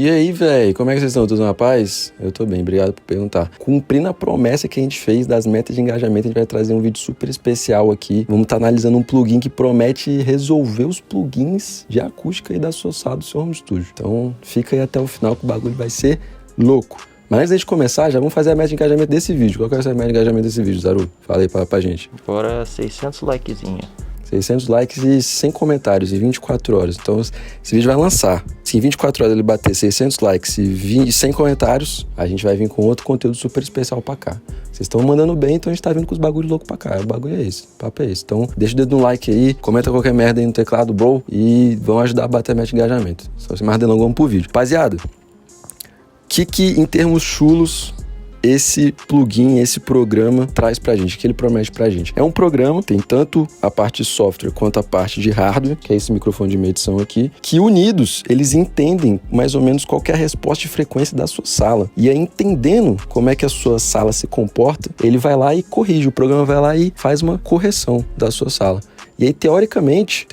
E aí, velho, como é que vocês estão? Tudo na paz? Eu tô bem, obrigado por perguntar. Cumprindo a promessa que a gente fez das metas de engajamento, a gente vai trazer um vídeo super especial aqui. Vamos estar analisando um plugin que promete resolver os plugins de acústica e da sua sala do seu home studio. Então, fica aí até o final que o bagulho vai ser louco. Mas antes de começar, já vamos fazer a meta de engajamento desse vídeo. Qual que vai ser a meta de engajamento desse vídeo, Zaru? Fala aí pra gente. Bora 600 likezinho. 600 likes e 100 comentários em 24 horas. Então, esse vídeo vai lançar. Se em 24 horas ele bater 600 likes e 100 comentários, a gente vai vir com outro conteúdo super especial pra cá. Vocês estão mandando bem, então a gente tá vindo com os bagulhos loucos pra cá. O bagulho é esse, o papo é esse. Então, deixa o dedo no like aí, comenta qualquer merda aí no teclado, bro, e vão ajudar a bater a meta de engajamento. Só se mais delongando, vamos pro vídeo. Rapaziada, que em termos chulos esse plugin, esse programa traz pra gente, o que ele promete pra gente? É um programa, tem tanto a parte de software quanto a parte de hardware, que é esse microfone de medição aqui, que unidos, eles entendem mais ou menos qual que é a resposta de frequência da sua sala. E aí, entendendo como é que a sua sala se comporta, ele vai lá e corrige, o programa vai lá e faz uma correção da sua sala. E aí, teoricamente,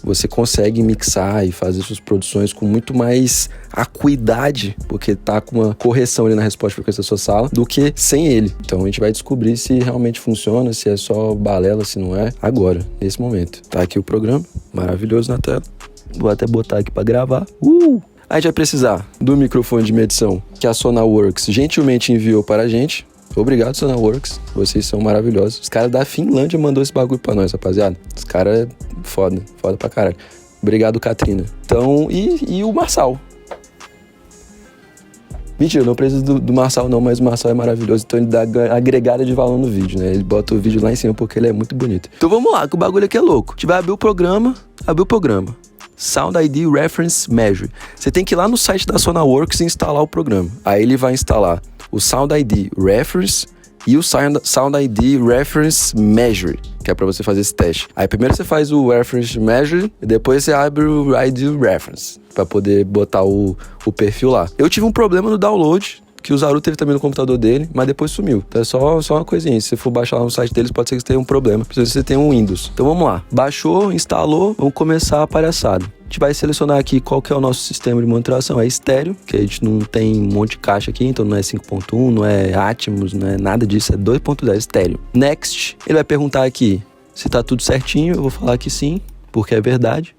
você consegue mixar e fazer suas produções com muito mais acuidade, porque tá com uma correção ali na resposta de frequência da sua sala, do que sem ele. Então, a gente vai descobrir se realmente funciona, se é só balela, se não é, agora, nesse momento. Tá aqui o programa, maravilhoso na tela. Vou até botar aqui pra gravar. A gente vai precisar do microfone de medição que a Sonarworks gentilmente enviou para a gente. Obrigado, Sonarworks. Vocês são maravilhosos. Os caras da Finlândia mandou esse bagulho pra nós, rapaziada. Os caras é foda pra caralho. Obrigado, Katrina. Então, e o Marçal. Mentira, eu não preciso do Marçal não, mas o Marçal é maravilhoso. Então ele dá agregada de valor no vídeo, né? Ele bota o vídeo lá em cima porque ele é muito bonito. Então vamos lá, que o bagulho aqui é louco. A gente vai abrir o programa. Sound ID Reference Measure. Você tem que ir lá no site da Sonarworks e instalar o programa. Aí ele vai instalar o Sound ID Reference e o Sound ID Reference Measure, que é para você fazer esse teste. Aí primeiro você faz o Reference Measure e depois você abre o ID Reference para poder botar o perfil lá. Eu tive um problema no download, que o Zaru teve também no computador dele, mas depois sumiu. Então é só uma coisinha. Se você for baixar lá no site deles, pode ser que você tenha um problema. Precisa você ter um Windows. Então vamos lá. Baixou, instalou, vamos começar a palhaçada. A gente vai selecionar aqui qual que é o nosso sistema de monitoração. É estéreo, que a gente não tem um monte de caixa aqui, então não é 5.1, não é Atmos, não é nada disso, é 2.0 estéreo. Next, ele vai perguntar aqui se tá tudo certinho, eu vou falar que sim, porque é verdade.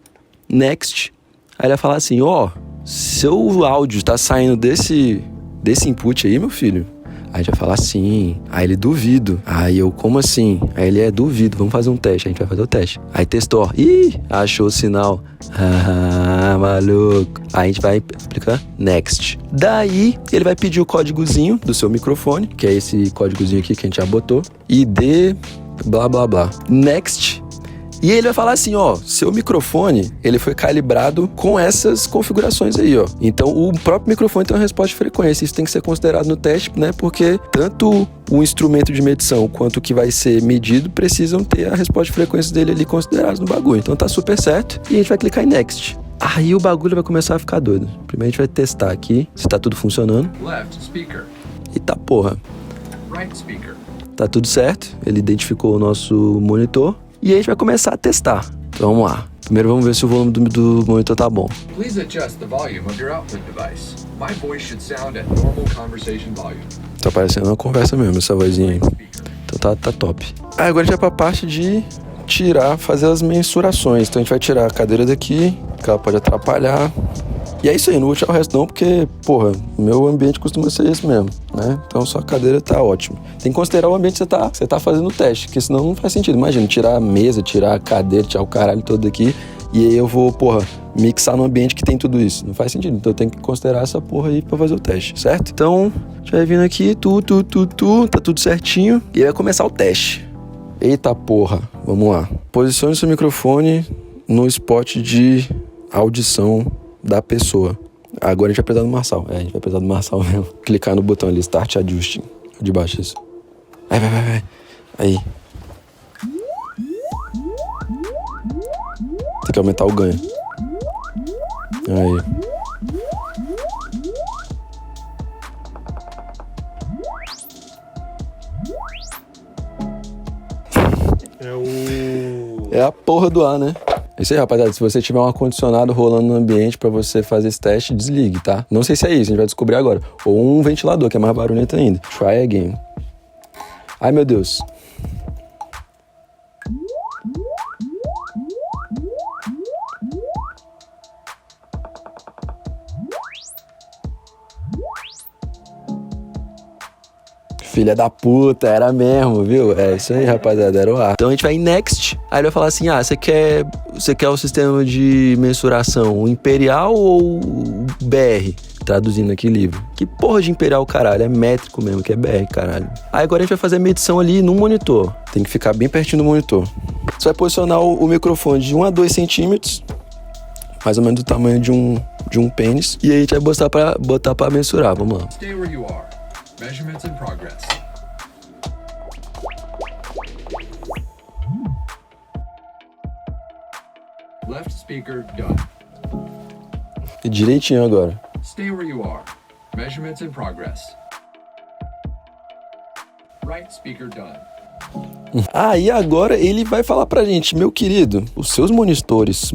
Next, aí ele vai falar assim, seu áudio tá saindo desse input aí, meu filho? Aí a gente vai falar sim. Aí ele duvido. Aí eu, como assim? Aí ele duvido, vamos fazer um teste. A gente vai fazer o teste. Aí testou. Achou o sinal. Maluco. Aí a gente vai explicar next. Daí ele vai pedir o códigozinho do seu microfone, que é esse códigozinho aqui que a gente já botou. ID blá blá blá. Next. E ele vai falar assim, seu microfone, ele foi calibrado com essas configurações aí, Então, o próprio microfone tem uma resposta de frequência. Isso tem que ser considerado no teste, né? Porque tanto o instrumento de medição quanto o que vai ser medido precisam ter a resposta de frequência dele ali considerados no bagulho. Então, tá super certo. E a gente vai clicar em Next. Aí o bagulho vai começar a ficar doido. Primeiro a gente vai testar aqui se tá tudo funcionando. Left speaker. Eita porra. Right speaker. Tá tudo certo. Ele identificou o nosso monitor. E aí a gente vai começar a testar. Então vamos lá. Primeiro vamos ver se o volume do monitor tá bom. Please adjust the volume of your output device. My voice should sound at normal conversation volume. Tá parecendo uma conversa mesmo, essa vozinha aí. Então tá top. Aí agora a gente vai pra parte de fazer as mensurações. Então a gente vai tirar a cadeira daqui, que ela pode atrapalhar. E é isso aí, não vou tirar o resto não, porque, porra, meu ambiente costuma ser esse mesmo, né? Então sua cadeira tá ótima. Tem que considerar o ambiente que você tá fazendo o teste, porque senão não faz sentido. Imagina, tirar a mesa, tirar a cadeira, tirar o caralho todo aqui, e aí eu vou, mixar num ambiente que tem tudo isso. Não faz sentido, então eu tenho que considerar essa porra aí pra fazer o teste, certo? Então, a gente vai vindo aqui, tá tudo certinho, e aí vai começar o teste. Eita porra, vamos lá. Posicione seu microfone no spot de audição da pessoa. Agora a gente vai precisar do Marçal. A gente vai precisar do Marçal mesmo. Clicar no botão ali, Start Adjusting. De baixo isso. Vai. Aí. Tem que aumentar o ganho. Aí. É a porra do ar, né? É isso aí, rapaziada. Se você tiver um ar-condicionado rolando no ambiente pra você fazer esse teste, desligue, tá? Não sei se é isso, a gente vai descobrir agora. Ou um ventilador, que é mais barulhento ainda. Try again. Ai, meu Deus. Filha da puta, era mesmo, viu? É isso aí, rapaziada, era o ar. Então a gente vai em next, aí ele vai falar assim, você quer o sistema de mensuração imperial ou BR? Traduzindo aqui livro. Que porra de imperial, caralho? É métrico mesmo, que é BR, caralho. Aí agora a gente vai fazer a medição ali no monitor. Tem que ficar bem pertinho do monitor. Você vai posicionar o microfone de 1 a 2 centímetros, mais ou menos do tamanho de um pênis. E aí a gente vai botar pra mensurar, vamos lá. Stay where you are. Measurements in progress. Left speaker done. E direitinho agora. Stay where you are. Measurements in progress. Right speaker done. E agora ele vai falar pra gente, meu querido, os seus monitores,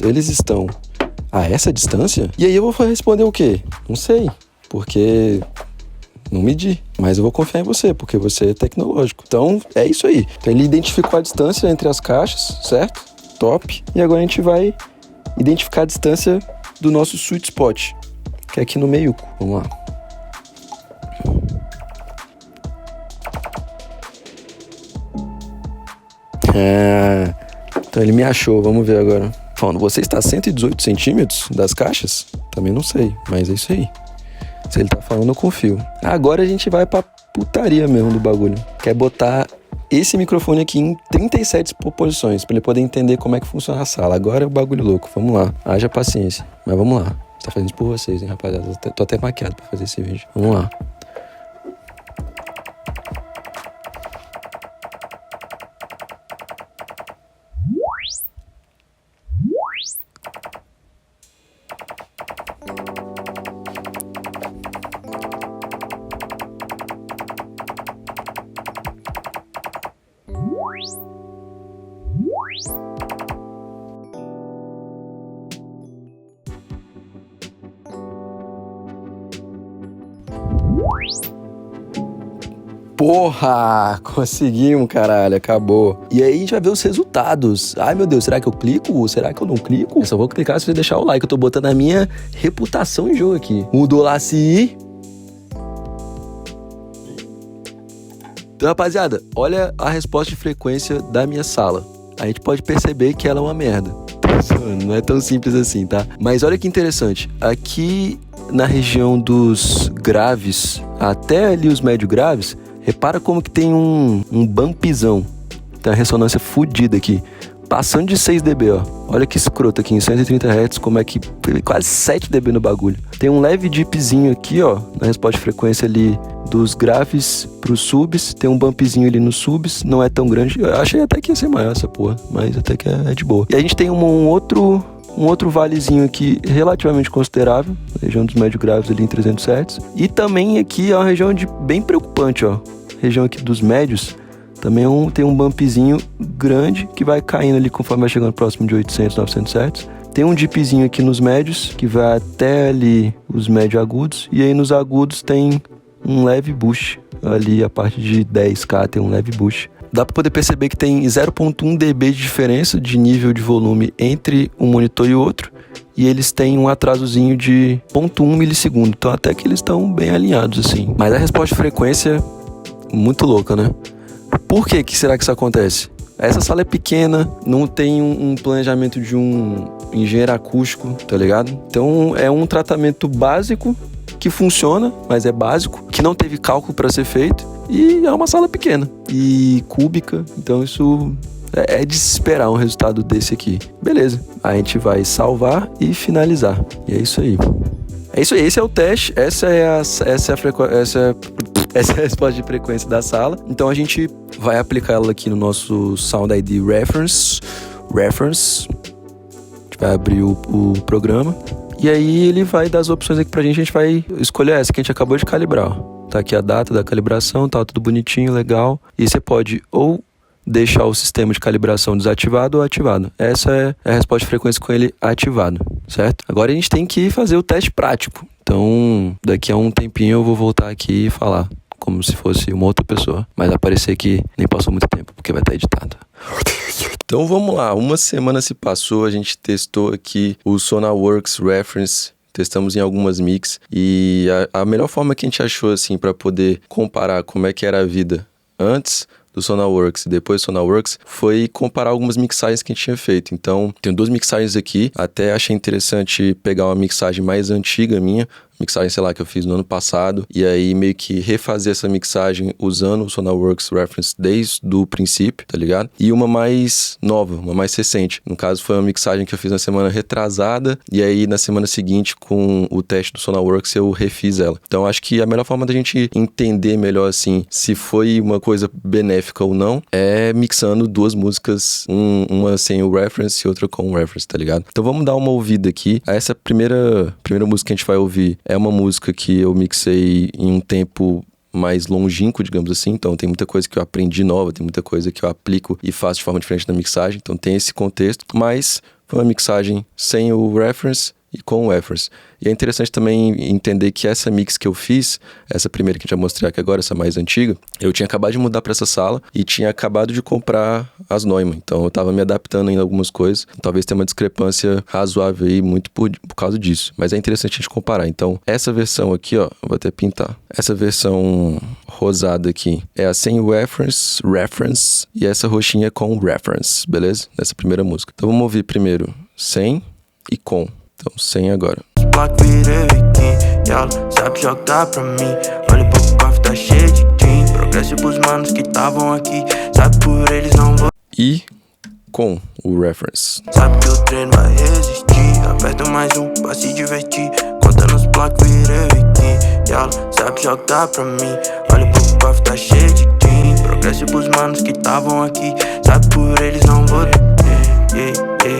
eles estão a essa distância? E aí eu vou responder o quê? Não sei, porque não medi, mas eu vou confiar em você, porque você é tecnológico. Então, é isso aí. Então, ele identificou a distância entre as caixas, certo? Top. E agora a gente vai identificar a distância do nosso sweet spot, que é aqui no meio. Vamos lá. Então ele me achou, vamos ver agora. Falando, você está a 118 centímetros das caixas? Também não sei, mas é isso aí. Se ele tá falando, eu confio. Agora a gente vai pra putaria mesmo do bagulho. Quer botar esse microfone aqui em 37 posições, pra ele poder entender como é que funciona a sala. Agora é o bagulho louco, vamos lá. Haja paciência, mas vamos lá. Tá fazendo isso por vocês, hein, rapaziada. Tô até maquiado pra fazer esse vídeo. Vamos lá. Porra, conseguimos, caralho, acabou. E aí a gente vai ver os resultados. Ai, meu Deus, será que eu clico? Será que eu não clico? Eu só vou clicar se você deixar o like. Eu tô botando a minha reputação em jogo aqui. Mudou lá se... Então, rapaziada, olha a resposta de frequência da minha sala. A gente pode perceber que ela é uma merda. Não é tão simples assim, tá? Mas olha que interessante. Aqui na região dos graves, até ali os médio graves, repara como que tem um bumpzão. Tem uma ressonância fodida aqui. Passando de 6 dB, ó. Olha que escroto aqui, em 130 Hz, como é que... Quase 7 dB no bagulho. Tem um leve dipzinho aqui, ó, na resposta de frequência ali dos graves pros subs. Tem um bumpzinho ali nos subs, não é tão grande. Eu achei até que ia ser maior essa porra, mas até que é de boa. E a gente tem um outro valezinho aqui relativamente considerável, região dos médio graves ali em 300 Hz. E também aqui é uma região bem preocupante, ó. Região aqui dos médios, também tem um bumpzinho grande que vai caindo ali conforme vai chegando próximo de 800, 900 Hz. Tem um dipzinho aqui nos médios, que vai até ali os médio agudos. E aí nos agudos tem um leve boost. Ali a parte de 10K tem um leve boost. Dá para poder perceber que tem 0.1 dB de diferença de nível de volume entre um monitor e outro. E eles têm um atrasozinho de 0.1 milissegundo. Então até que eles estão bem alinhados assim. Mas a resposta de frequência, muito louca, né? Por que será que isso acontece? Essa sala é pequena, não tem um planejamento de um engenheiro acústico, tá ligado? Então é um tratamento básico que funciona, mas é básico, que não teve cálculo para ser feito e é uma sala pequena e cúbica, então isso é de se esperar um resultado desse aqui. Beleza, a gente vai salvar e finalizar. E é isso aí. É isso aí, esse é o teste, essa é a resposta de frequência da sala. Então a gente vai aplicar ela aqui no nosso Sound ID Reference. A gente vai abrir o programa. E aí ele vai dar as opções aqui pra gente. A gente vai escolher essa que a gente acabou de calibrar, ó. Tá aqui a data da calibração, tá tudo bonitinho, legal. E você pode ou deixar o sistema de calibração desativado ou ativado. Essa é a resposta de frequência com ele ativado, certo? Agora a gente tem que fazer o teste prático. Então, daqui a um tempinho eu vou voltar aqui e falar como se fosse uma outra pessoa. Mas vai parecer que nem passou muito tempo, porque vai estar editado. Então vamos lá, uma semana se passou, a gente testou aqui o Sonarworks Reference. Testamos em algumas mix e a melhor forma que a gente achou assim para poder comparar como é que era a vida antes do Sonarworks e depois do Sonarworks foi comparar algumas mixagens que a gente tinha feito. Então, tenho 2 mixagens aqui, até achei interessante pegar uma mixagem mais antiga minha, mixagem, sei lá, que eu fiz no ano passado, e aí meio que refazer essa mixagem usando o Sonarworks Reference desde o princípio, tá ligado? E uma mais nova, uma mais recente. No caso, foi uma mixagem que eu fiz na semana retrasada, e aí na semana seguinte, com o teste do Sonarworks, eu refiz ela. Então, acho que a melhor forma da gente entender melhor, assim, se foi uma coisa benéfica ou não, é mixando 2 músicas, uma sem o reference e outra com o reference, tá ligado? Então, vamos dar uma ouvida aqui. Essa primeira música que a gente vai ouvir é uma música que eu mixei em um tempo mais longínquo, digamos assim. Então tem muita coisa que eu aprendi nova, tem muita coisa que eu aplico e faço de forma diferente na mixagem. Então tem esse contexto, mas foi uma mixagem sem o reference e com o reference. E é interessante também entender que essa mix que eu fiz, essa primeira que a gente vai mostrar aqui agora, essa mais antiga, eu tinha acabado de mudar para essa sala e tinha acabado de comprar as Neumann. Então eu tava me adaptando ainda a algumas coisas. Talvez tenha uma discrepância razoável aí, muito por causa disso. Mas é interessante a gente comparar. Então, essa versão aqui, ó, eu vou até pintar. Essa versão rosada aqui é a sem reference, e essa roxinha é com reference, beleza? Nessa primeira música. Então vamos ouvir primeiro sem e com. Então, sem agora. Block virei viking, e ela sabe jogar pra mim. Olha pro cofre, tá cheio de jeans. Progresso pros manos que tavam aqui. Sabe por eles não vou. E com o reference. Sabe que o treino vai resistir. Aperta mais um pra se divertir. Contando os blocos, virei viking, e ela sabe jogar pra mim. Olha pro cofre, tá cheio de jeans. Progresso pros manos que tavam aqui. Sabe por eles não vou.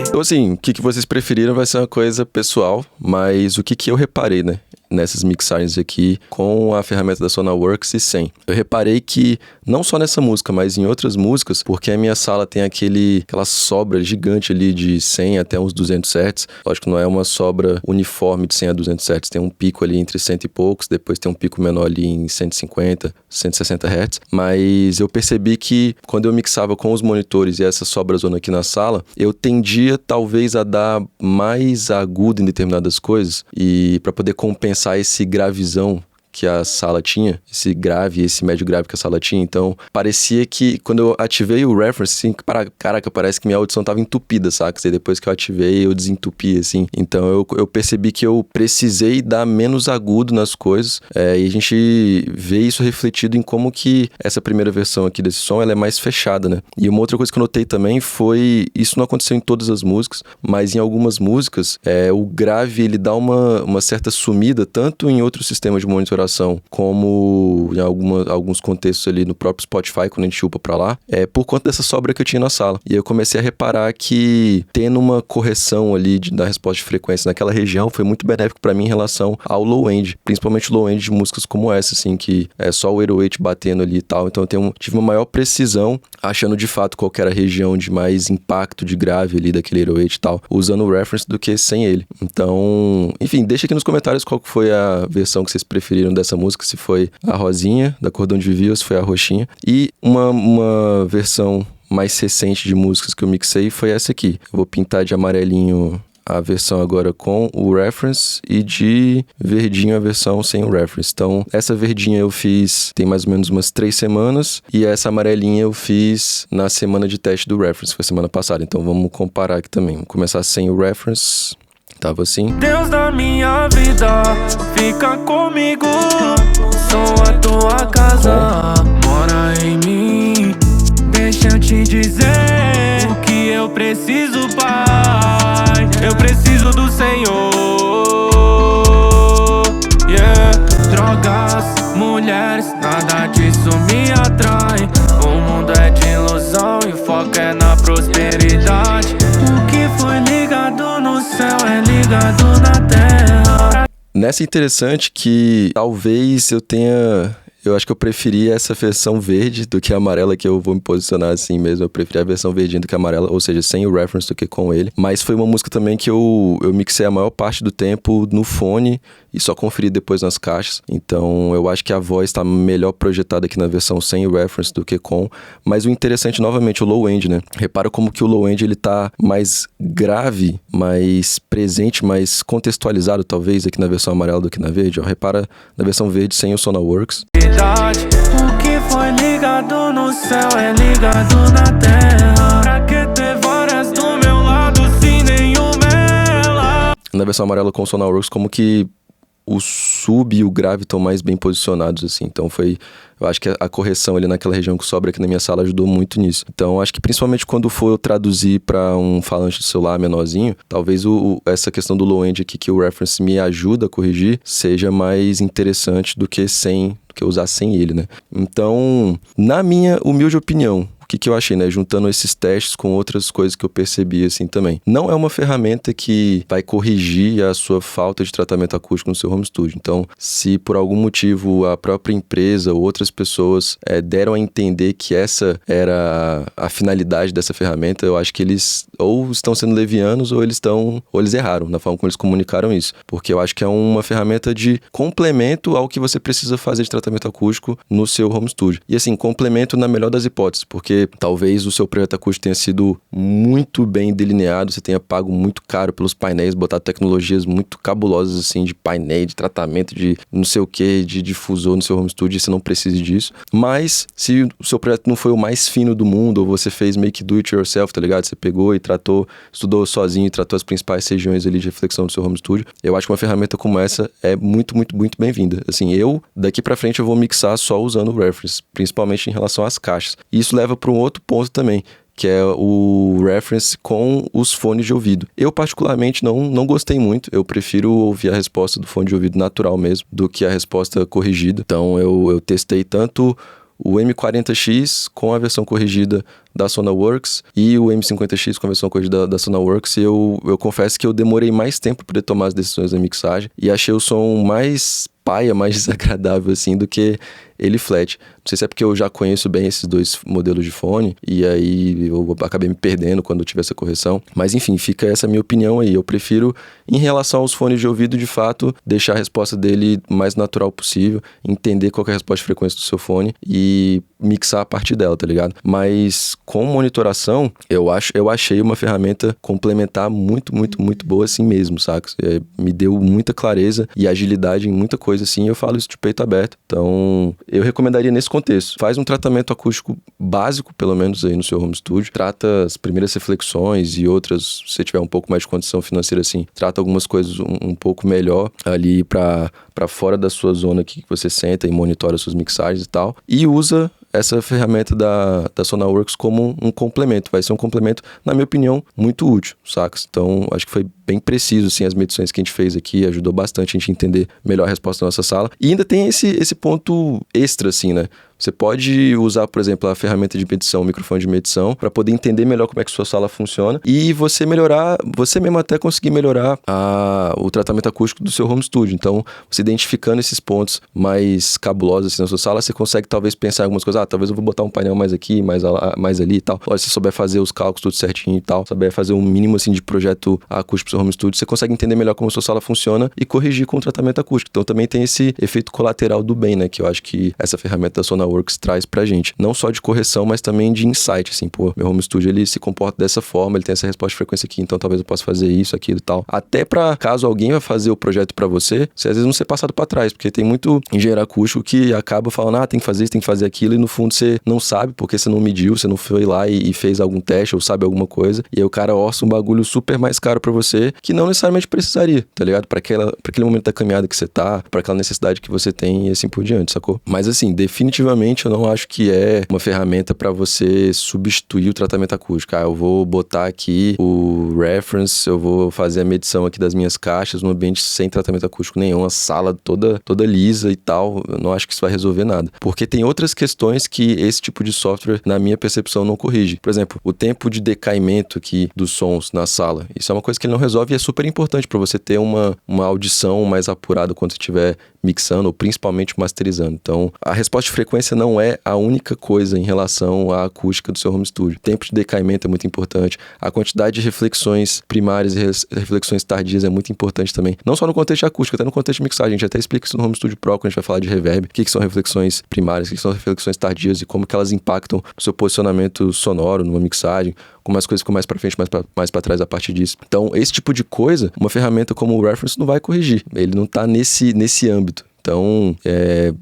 Então assim, o que vocês preferiram vai ser uma coisa pessoal, mas o que eu reparei, né? Nessas mixagens aqui com a ferramenta da Sonarworks e sem. Eu reparei que, não só nessa música, mas em outras músicas, porque a minha sala tem aquela sobra gigante ali de 100 até uns 200 Hz. Lógico que não é uma sobra uniforme de 100 a 200 Hz, tem um pico ali entre 100 e poucos, depois tem um pico menor ali em 150, 160 Hz. Mas eu percebi que quando eu mixava com os monitores e essa sobrazona aqui na sala, eu tendia talvez a dar mais agudo em determinadas coisas e para poder compensar esse gravizão que a sala tinha, esse grave, esse médio grave que a sala tinha. Então, parecia que quando eu ativei o reference, assim, caraca, parece que minha audição tava entupida, saca? E depois que eu ativei, eu desentupi, assim. Então, eu percebi que eu precisei dar menos agudo nas coisas, e a gente vê isso refletido em como que essa primeira versão aqui desse som, ela é mais fechada, né? E uma outra coisa que eu notei também foi, isso não aconteceu em todas as músicas, mas em algumas músicas, o grave, ele dá uma certa sumida, tanto em outros sistemas de monitoração, como em alguns contextos ali no próprio Spotify, quando a gente chupa pra lá, por conta dessa sobra que eu tinha na sala. E eu comecei a reparar que tendo uma correção ali da resposta de frequência naquela região foi muito benéfico pra mim em relação ao low-end, principalmente o low-end de músicas como essa, assim, que é só o 808 batendo ali e tal. Então eu tive uma maior precisão, achando de fato qual que era a região de mais impacto de grave ali daquele 808 e tal, usando o reference do que sem ele. Então, enfim, deixa aqui nos comentários qual que foi a versão que vocês preferiram dessa música, se foi a rosinha da Cordão de Vivi ou se foi a roxinha. E uma versão mais recente de músicas que eu mixei foi essa aqui. Eu vou pintar de amarelinho a versão agora com o reference e de verdinho a versão sem o reference. Então, essa verdinha eu fiz tem mais ou menos umas 3 semanas e essa amarelinha eu fiz na semana de teste do reference, foi semana passada. Então, vamos comparar aqui também. Vamos começar sem o reference. Tava assim. Deus da minha vida, fica comigo. Sou a tua casa, mora em mim. Deixa eu te dizer o que eu preciso, Pai. Eu preciso do Senhor. Yeah. Drogas, mulheres, nada disso me atrai. O mundo é de ilusão e o foco é na prosperidade. O que foi ligado no céu é ligado na terra. Nessa é interessante que talvez eu tenha Eu acho que eu preferi essa versão verde do que a amarela, que eu vou me posicionar assim mesmo. Eu preferi a versão verdinha do que a amarela, ou seja, sem o reference do que com ele. Mas foi uma música também que eu mixei a maior parte do tempo no fone e só conferi depois nas caixas. Então eu acho que a voz tá melhor projetada aqui na versão sem o reference do que com. Mas o interessante, novamente, o low end, né? Repara como que o low end ele tá mais grave, mais presente, mais contextualizado talvez aqui na versão amarela do que na verde. Ó, repara na versão verde sem o Sonarworks. O que foi ligado no céu é ligado na terra. Pra que ter várias do meu lado se nenhuma é ela? Na versão amarela com o Sonarworks, como que o sub e o grave estão mais bem posicionados, assim. Então eu acho que a correção ali naquela região que sobra aqui na minha sala ajudou muito nisso. Então acho que principalmente quando for eu traduzir para um falante de celular menorzinho, talvez essa questão do low end aqui que o reference me ajuda a corrigir seja mais interessante do que usar sem ele, né? Então, na minha humilde opinião, o que eu achei, né? Juntando esses testes com outras coisas que eu percebi, assim, também. Não é uma ferramenta que vai corrigir a sua falta de tratamento acústico no seu home studio. Então, se por algum motivo a própria empresa ou outras pessoas deram a entender que essa era a finalidade dessa ferramenta, eu acho que eles ou estão sendo levianos ou eles erraram na forma como eles comunicaram isso. Porque eu acho que é uma ferramenta de complemento ao que você precisa fazer de tratamento acústico no seu home studio. E assim, complemento na melhor das hipóteses, porque talvez o seu projeto acústico tenha sido muito bem delineado, você tenha pago muito caro pelos painéis, botado tecnologias muito cabulosas assim, de painel, de tratamento, de não sei o que, de difusor no seu home studio, e você não precisa disso. Mas se o seu projeto não foi o mais fino do mundo, ou você fez make do it yourself, tá ligado? Você pegou e estudou sozinho e tratou as principais regiões ali de reflexão do seu home studio, eu acho que uma ferramenta como essa é muito, muito, muito bem-vinda. Assim, daqui pra frente eu vou mixar só usando o reference, principalmente em relação às caixas. E isso leva para um outro ponto também, que é o reference com os fones de ouvido. Eu particularmente não gostei muito, eu prefiro ouvir a resposta do fone de ouvido natural mesmo, do que a resposta corrigida. Então eu testei tanto o M40X com a versão corrigida da Sonarworks e o M50X com a versão corrigida da Sonarworks, e eu confesso que eu demorei mais tempo para poder tomar as decisões da mixagem e achei o som mais paia, mais desagradável assim do que ele flat. Não sei se é porque eu já conheço bem esses dois modelos de fone e aí eu acabei me perdendo quando eu tive essa correção. Mas enfim, fica essa minha opinião aí. Eu prefiro, em relação aos fones de ouvido, de fato, deixar a resposta dele mais natural possível, entender qual que é a resposta de frequência do seu fone e mixar a partir dela, tá ligado? Mas com monitoração, eu achei uma ferramenta complementar muito, muito, muito boa assim mesmo, saca? Me deu muita clareza e agilidade em muita coisa assim, eu falo isso de peito aberto. Então, eu recomendaria nesse contexto. Faz um tratamento acústico básico, pelo menos aí no seu home studio. Trata as primeiras reflexões e outras, se você tiver um pouco mais de condição financeira assim, trata algumas coisas um pouco melhor ali pra fora da sua zona que você senta e monitora suas mixagens e tal. E usa essa ferramenta da Sonarworks como um complemento. Vai ser um complemento, na minha opinião, muito útil, saca? Então, acho que foi bem preciso, assim, as medições que a gente fez aqui, ajudou bastante a gente entender melhor a resposta da nossa sala. E ainda tem esse ponto extra, assim, né? Você pode usar, por exemplo, a ferramenta de medição, o microfone de medição, para poder entender melhor como é que sua sala funciona e você mesmo até conseguir melhorar o tratamento acústico do seu home studio. Então, você identificando esses pontos mais cabulosos assim, na sua sala, você consegue talvez pensar em algumas coisas. Talvez eu vou botar um painel mais aqui, mais ali e tal. Olha, se você souber fazer os cálculos tudo certinho e tal, souber fazer um mínimo assim de projeto acústico pro seu home studio, você consegue entender melhor como a sua sala funciona e corrigir com o tratamento acústico. Então, também tem esse efeito colateral do bem, né? Que eu acho que essa ferramenta da Sonarworks traz pra gente. Não só de correção, mas também de insight, assim, pô, meu home studio, ele se comporta dessa forma, ele tem essa resposta de frequência aqui, então talvez eu possa fazer isso, aquilo e tal. Até pra, caso alguém vai fazer o projeto pra você às vezes não ser passado pra trás, porque tem muito engenheiro acústico que acaba falando, tem que fazer isso, tem que fazer aquilo, e no fundo você não sabe, porque você não mediu, você não foi lá e fez algum teste, ou sabe alguma coisa, e aí o cara orça um bagulho super mais caro pra você, que não necessariamente precisaria, tá ligado? Pra aquele momento da caminhada que você tá, pra aquela necessidade que você tem, e assim por diante, sacou? Mas assim, definitivamente definitivamente eu não acho que é uma ferramenta para você substituir o tratamento acústico. Eu vou botar aqui o reference, eu vou fazer a medição aqui das minhas caixas num ambiente sem tratamento acústico nenhum, a sala toda lisa e tal. Eu não acho que isso vai resolver nada. Porque tem outras questões que esse tipo de software, na minha percepção, não corrige. Por exemplo, o tempo de decaimento aqui dos sons na sala. Isso é uma coisa que ele não resolve e é super importante para você ter uma audição mais apurada quando você estiver mixando ou principalmente masterizando. Então, a resposta de frequência não é a única coisa em relação à acústica do seu home studio. O tempo de decaimento é muito importante. A quantidade de reflexões primárias e reflexões tardias é muito importante também. Não só no contexto de acústica, até no contexto de mixagem. A gente até explica isso no Home Studio Pro quando a gente vai falar de reverb. O que são reflexões primárias, o que são reflexões tardias e como que elas impactam no seu posicionamento sonoro, numa mixagem, como as coisas ficam mais para frente, mais para trás a partir disso. Então, esse tipo de coisa, uma ferramenta como o Reference não vai corrigir. Ele não está nesse âmbito. Então,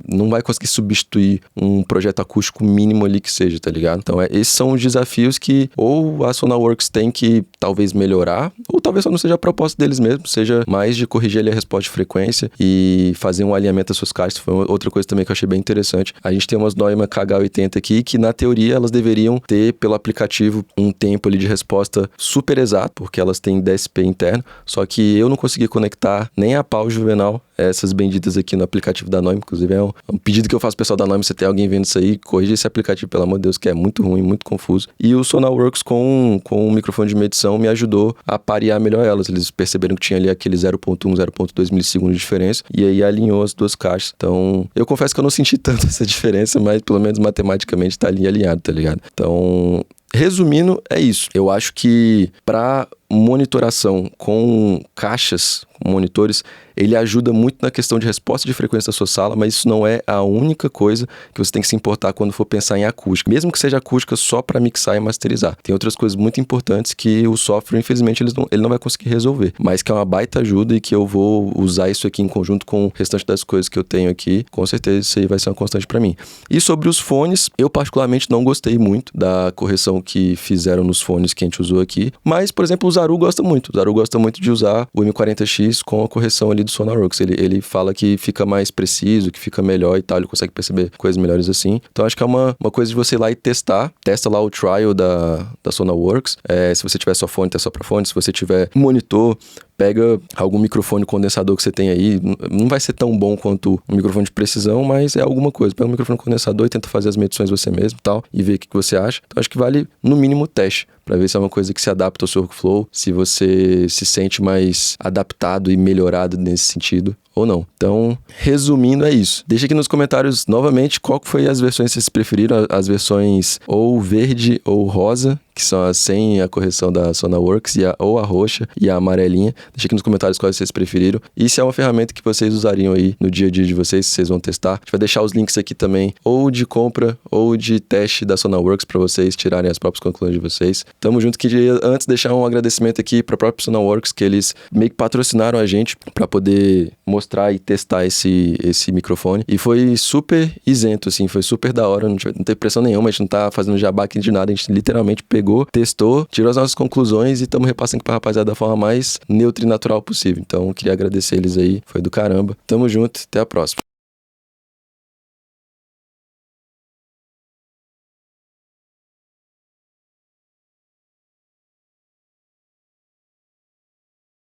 não vai conseguir substituir um projeto acústico mínimo ali que seja, tá ligado? Então, esses são os desafios que ou a Sonarworks tem que talvez melhorar, ou talvez só não seja a proposta deles mesmo, seja mais de corrigir ali a resposta de frequência e fazer um alinhamento das suas caixas. Foi outra coisa também que eu achei bem interessante. A gente tem umas Neumann KH80 aqui que, na teoria, elas deveriam ter, pelo aplicativo, um tempo ali de resposta super exato, porque elas têm DSP interno, só que eu não consegui conectar nem a pau juvenal, essas benditas aqui no aplicativo da Neumann. Inclusive é um pedido que eu faço pro pessoal da Neumann, se tem alguém vendo isso aí, corrija esse aplicativo, pelo amor de Deus, que é muito ruim, muito confuso. E o Sonarworks com o microfone de medição me ajudou a parear melhor elas. Eles perceberam que tinha ali aquele 0.1, 0.2 milissegundos de diferença, e aí alinhou as duas caixas. Então, eu confesso que eu não senti tanto essa diferença, mas pelo menos matematicamente tá ali alinhado, tá ligado? Então, resumindo, é isso. Eu acho que para monitoração com caixas, com monitores, ele ajuda muito na questão de resposta de frequência da sua sala, mas isso não é a única coisa que você tem que se importar quando for pensar em acústica. Mesmo que seja acústica só para mixar e masterizar. Tem outras coisas muito importantes que o software, infelizmente, ele não vai conseguir resolver. Mas que é uma baita ajuda e que eu vou usar isso aqui em conjunto com o restante das coisas que eu tenho aqui. Com certeza isso aí vai ser uma constante para mim. E sobre os fones, eu particularmente não gostei muito da correção que fizeram nos fones que a gente usou aqui. Mas, por exemplo, o Zaru gosta muito. O Zaru gosta muito de usar o M40X com a correção ali do Sonarworks. Ele fala que fica mais preciso, que fica melhor e tal, ele consegue perceber coisas melhores assim. Então acho que é uma coisa de você ir lá e testar. Testa lá o trial da Sonarworks. Se você tiver só fone, testa só pra fone. Se você tiver monitor, pega algum microfone condensador que você tem aí. Não vai ser tão bom quanto um microfone de precisão, mas é alguma coisa. Pega um microfone condensador e tenta fazer as medições você mesmo e tal, e ver o que você acha. Então acho que vale, no mínimo, o teste, para ver se é uma coisa que se adapta ao seu workflow, se você se sente mais adaptado e melhorado nesse sentido ou não. Então, resumindo, é isso. Deixa aqui nos comentários novamente qual foi as versões que vocês preferiram, as versões ou verde ou rosa, que são as sem a correção da Sonarworks, ou a roxa e a amarelinha. Deixa aqui nos comentários quais vocês preferiram. E se é uma ferramenta que vocês usariam aí no dia a dia de vocês, se vocês vão testar. A gente vai deixar os links aqui também, ou de compra, ou de teste da Sonarworks, para vocês tirarem as próprias conclusões de vocês. Tamo junto. Queria antes deixar um agradecimento aqui para a própria Sonarworks, que eles meio que patrocinaram a gente para poder mostrar e testar esse microfone. E foi super isento, assim, foi super da hora, não teve pressão nenhuma, a gente não tá fazendo jabá aqui de nada, a gente literalmente pegou, testou, tirou as nossas conclusões e estamos repassando pra rapaziada da forma mais neutra e natural possível. Então, queria agradecer eles aí, foi do caramba. Tamo junto, até a próxima.